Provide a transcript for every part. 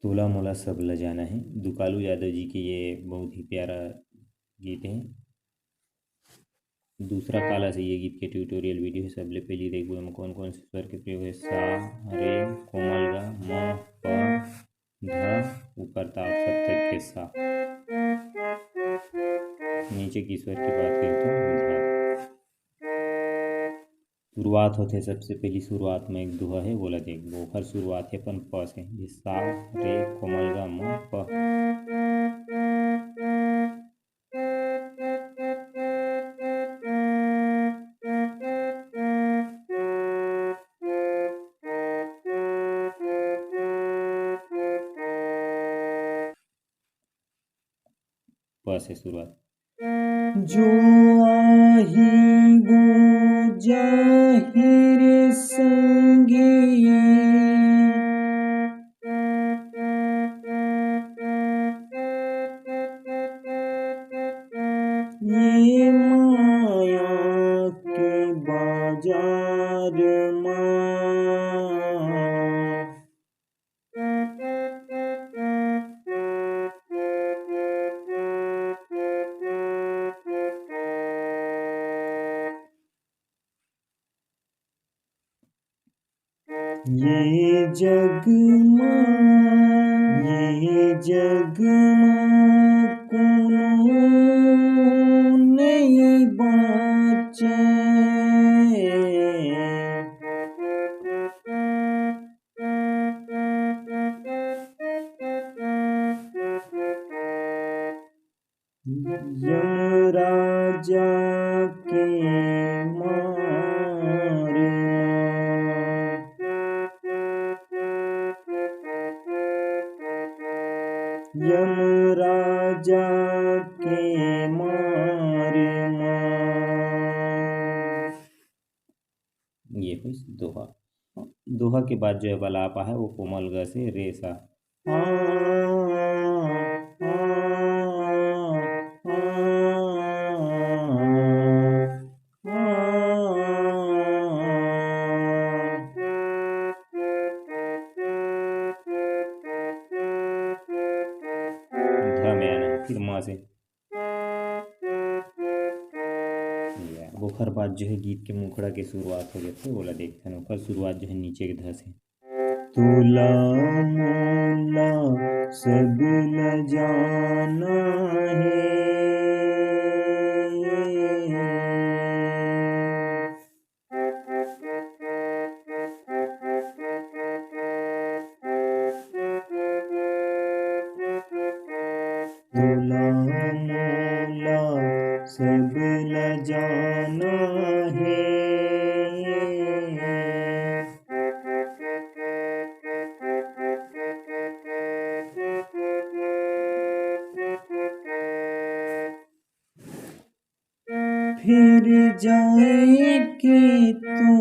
तोला मोला सब ल जाना है, दुकालू यादव जी के ये बहुत ही प्यारा गीत है। दूसरा काला से ये गीत के ट्यूटोरियल वीडियो है, सबले पहले देखो एम कौन कौन से स्वर के प्रयोग है। सा, रे, कोमल गा, म, प, ध, ऊपर ताप सप्तक के सा। नीचे की स्वर की बात करें तो ध। शुरुआत होते सबसे पहली शुरुआत में एक दोहा है, बोला देख वो हर शुरुआत है अपन प से, ये सा, रे, कोमल गा, म, प। प से शुरुआत। जो आही वो जाहिर संगी, ये माया के बाजार ये जग कोनो नहीं बाचे, यमराजा के मारे, यमराजा के मारे। ये हुई दोहा। दोहा के बाद जो है बलापा है वो कोमल ग से रेसा। ध में आना है, फिर माँ से। वो हर बात जो है गीत के मुखड़ा की शुरुआत हो जाती है, बोला देखते हैं ओकर शुरुआत जो है नीचे के ध से। तोला मोला सब ल जाना है, तोला मोला सब ल जाना है। फिर जाए के तो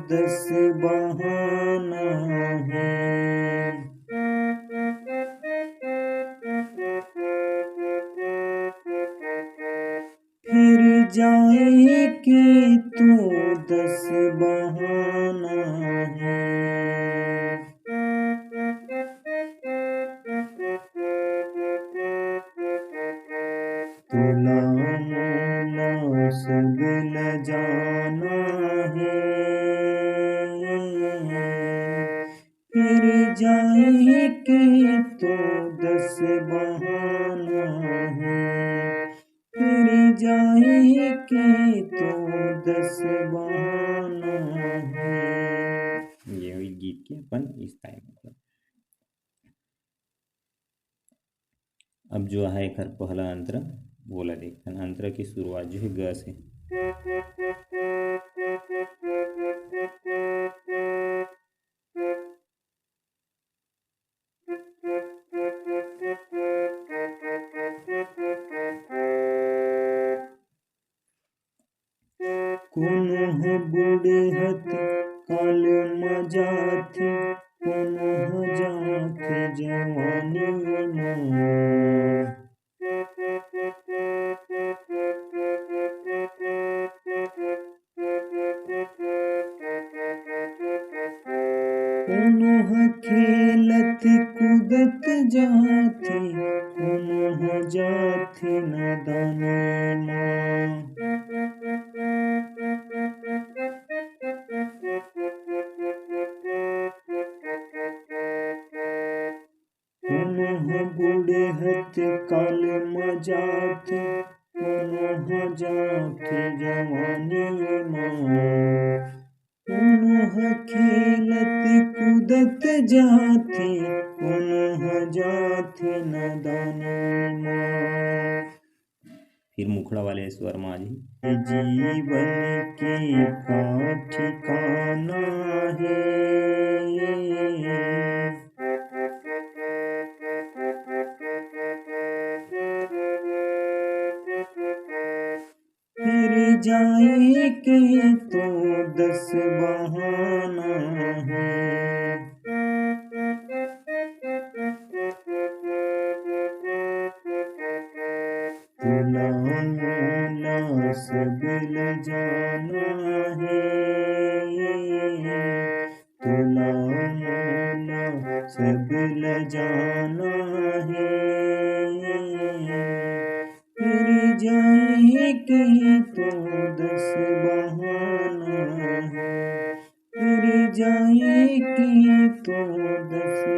10 बहाना है, फिर जाए के तो 10 बहाना है। तोला मोला सब ल जाना है, फिर जाए के तो 10 बहाना है, फिर जाए के तो 10 बहाना है। ये हुई गीत की अपन इस टाइम। अब जो है एक पहला अंतरा बोला देखते हैं। अंतरा की शुरुआत जो है ग से। कोनो बूढ़े हथ काल मजा थे, कोनो जाके जवानी में। कोनो खेलत कूदत जाथे पुनः जाथे नदानी माँ। पुनः बुढ़हत काल मजाथे पुनः जाथे जवानी माँ। पुनः खेलत कूदत जाथे पुनः जाथे नदानी माँ। फिर मुखड़ा वाले स्वर में आज जीवन के का ठिकाना है। फिर जाए के तो 10 बहाना है। तुला मोला सब ल जाना है। तुला मोला सब ल जाना है। फिर जाए के तो 10 बहाना है। फिर जाए के तो 10